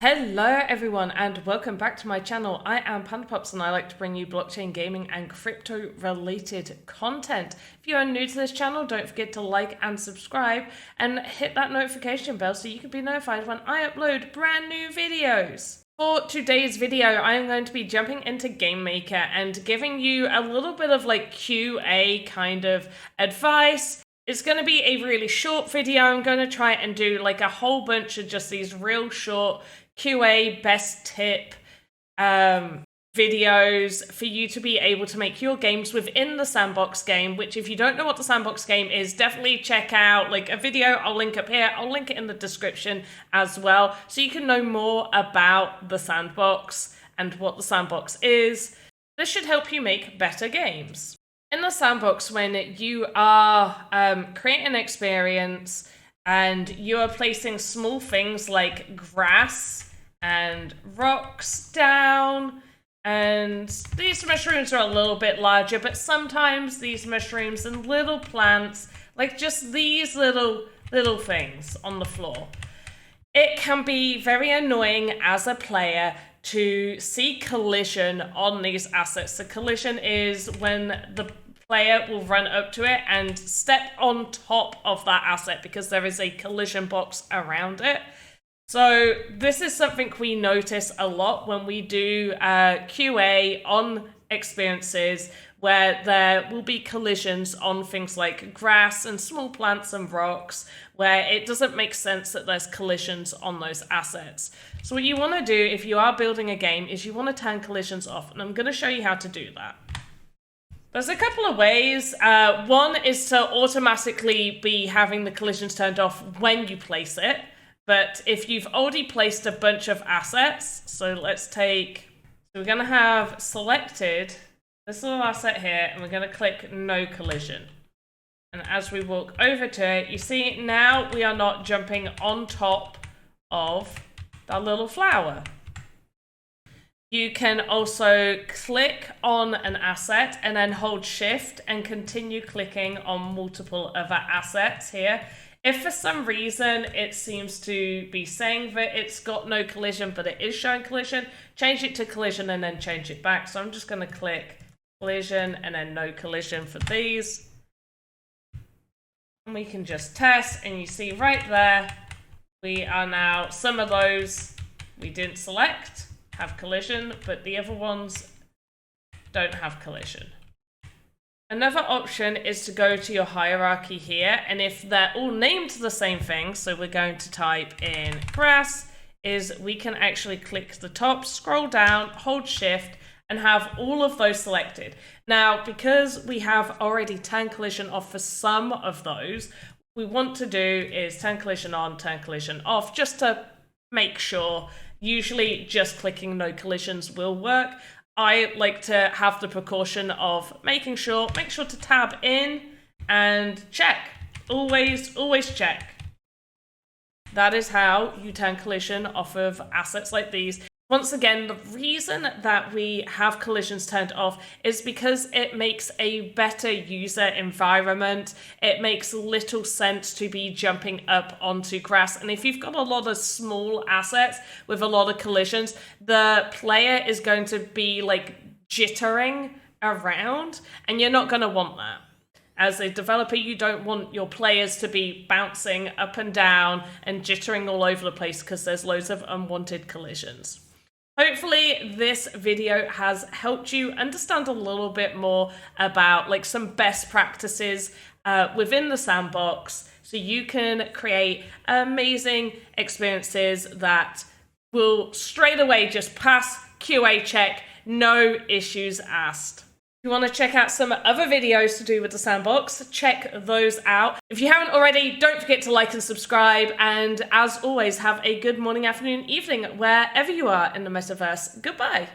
Hello everyone and welcome back to my channel. I am PandaPups and I like to bring you blockchain gaming and crypto related content. If you are new to this channel, don't forget to like and subscribe and hit that notification bell so you can be notified when I upload brand new videos. For today's video, I am going to be jumping into Game Maker and giving you a little bit of like QA kind of advice. It's going to be a really short video. I'm going to try and do like a whole bunch of just these real short QA best tip videos for you to be able to make your games within the Sandbox game, which if you don't know what the Sandbox game is, definitely check out like a video I'll link up here. I'll link it in the description as well so you can know more about the Sandbox and what the Sandbox is. This should help you make better games. In the Sandbox, when you are creating an experience and you are placing small things like grass and rocks down, and these mushrooms are a little bit larger, but sometimes these mushrooms and little plants, like just these little things on the floor, it can be very annoying as a player to see collision on these assets. The collision is when the player will run up to it and step on top of that asset because there is a collision box around it. So this is something we notice a lot when we do QA on experiences where there will be collisions on things like grass and small plants and rocks where it doesn't make sense that there's collisions on those assets. So what you want to do if you are building a game is you want to turn collisions off, and I'm going to show you how to do that. There's a couple of ways. One is to automatically be having the collisions turned off when you place it. But if you've already placed a bunch of assets, so we're going to have selected this little asset here, and we're going to click no collision. And as we walk over to it, you see now we are not jumping on top of that little flower. You can also click on an asset and then hold shift and continue clicking on multiple other assets here. If for some reason it seems to be saying that it's got no collision, but it is showing collision, change it to collision and then change it back. So I'm just going to click collision and then no collision for these. And we can just test, and you see right there, we are now, some of those we didn't select have collision, but the other ones don't have collision. Another option is to go to your hierarchy here, and if they're all named the same thing, so we're going to type in grass, is we can actually click the top, scroll down, hold shift, and have all of those selected. Now, because we have already turned collision off for some of those, what we want to do is turn collision on, turn collision off, just to make sure. Usually just clicking no collisions will work. I like to have the precaution of making sure to tab in and check. Always check. That is how you turn collision off of assets like these. Once again, the reason that we have collisions turned off is because it makes a better user environment. It makes little sense to be jumping up onto grass. And if you've got a lot of small assets with a lot of collisions, the player is going to be like jittering around, and you're not going to want that. As a developer, you don't want your players to be bouncing up and down and jittering all over the place because there's loads of unwanted collisions. Hopefully this video has helped you understand a little bit more about like some best practices within the Sandbox so you can create amazing experiences that will straight away just pass QA check, no issues asked. If you want to check out some other videos to do with the Sandbox, check those out. If you haven't already, don't forget to like and subscribe. And as always, have a good morning, afternoon, evening, wherever you are in the metaverse. Goodbye.